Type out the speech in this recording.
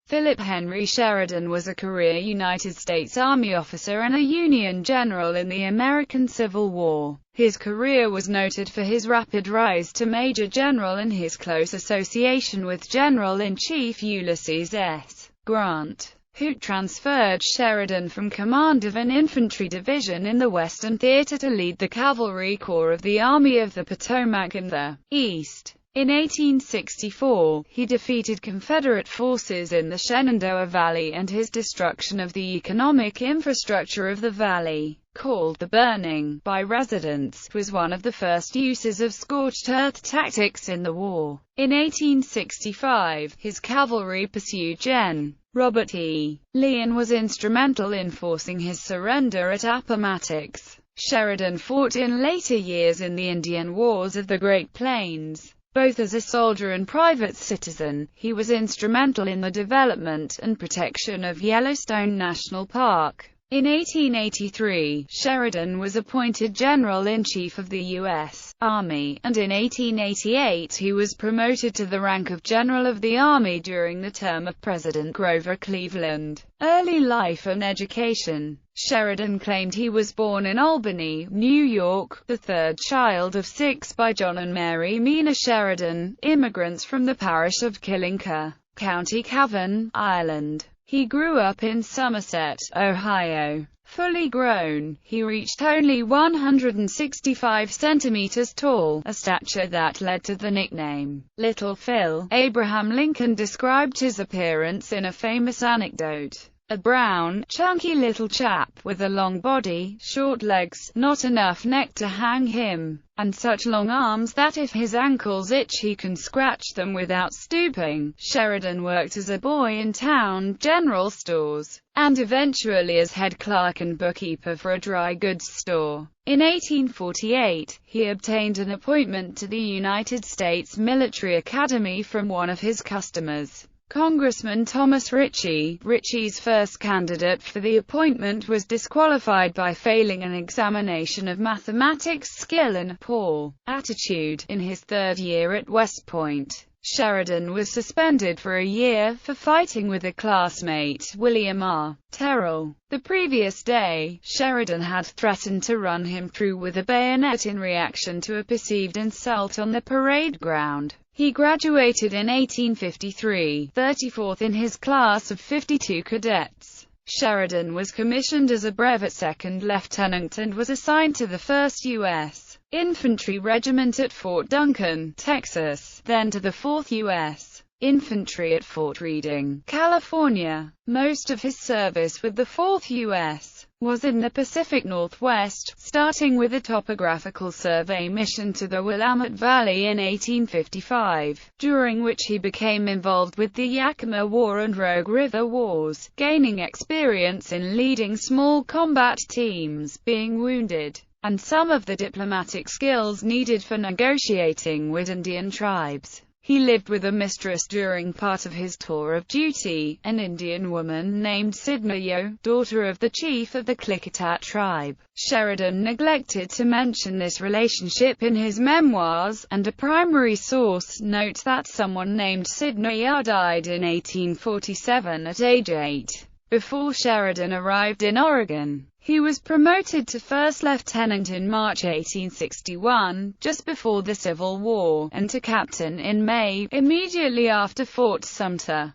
Philip Henry Sheridan was a career United States Army officer and a Union general in the American Civil War. His career was noted for his rapid rise to Major General and his close association with General-in-Chief Ulysses S. Grant, who transferred Sheridan from command of an infantry division in the Western Theater to lead the Cavalry Corps of the Army of the Potomac in the East. In 1864, he defeated Confederate forces in the Shenandoah Valley, and his destruction of the economic infrastructure of the valley, called the burning by residents, was one of the first uses of scorched earth tactics in the war. In 1865, his cavalry pursued Gen. Robert E. Lee and was instrumental in forcing his surrender at Appomattox. Sheridan fought in later years in the Indian Wars of the Great Plains. Both as a soldier and private citizen, he was instrumental in the development and protection of Yellowstone National Park. In 1883, Sheridan was appointed General-in-Chief of the U.S. Army, and in 1888 he was promoted to the rank of General of the Army during the term of President Grover Cleveland. Early life and education. Sheridan claimed he was born in Albany, New York, the third child of 6 by John and Mary Mina Sheridan, immigrants from the parish of Killinka, County Cavan, Ireland. He grew up in Somerset, Ohio. Fully grown, he reached only 165 centimeters tall, a stature that led to the nickname, Little Phil. Abraham Lincoln described his appearance in a famous anecdote. A brown, chunky little chap, with a long body, short legs, not enough neck to hang him, and such long arms that if his ankles itch he can scratch them without stooping. Sheridan worked as a boy in town general stores, and eventually as head clerk and bookkeeper for a dry goods store. In 1848, he obtained an appointment to the United States Military Academy from one of his customers, Congressman Thomas Ritchie. Ritchie's first candidate for the appointment was disqualified by failing an examination of mathematics skill and poor attitude. In his third year at West Point, Sheridan was suspended for a year for fighting with a classmate, William R. Terrell. The previous day, Sheridan had threatened to run him through with a bayonet in reaction to a perceived insult on the parade ground. He graduated in 1853, 34th in his class of 52 cadets. Sheridan was commissioned as a brevet second lieutenant and was assigned to the 1st U.S. Infantry Regiment at Fort Duncan, Texas, then to the 4th U.S. Infantry at Fort Reading, California. Most of his service with the 4th U.S. was in the Pacific Northwest, starting with a topographical survey mission to the Willamette Valley in 1855, during which he became involved with the Yakima War and Rogue River Wars, gaining experience in leading small combat teams, being wounded, and some of the diplomatic skills needed for negotiating with Indian tribes. He lived with a mistress during part of his tour of duty, an Indian woman named Sidnayo, daughter of the chief of the Klickitat tribe. Sheridan neglected to mention this relationship in his memoirs, and a primary source notes that someone named Sidnayo died in 1847 at age 8. Before Sheridan arrived in Oregon, he was promoted to first lieutenant in March 1861, just before the Civil War, and to captain in May, immediately after Fort Sumter.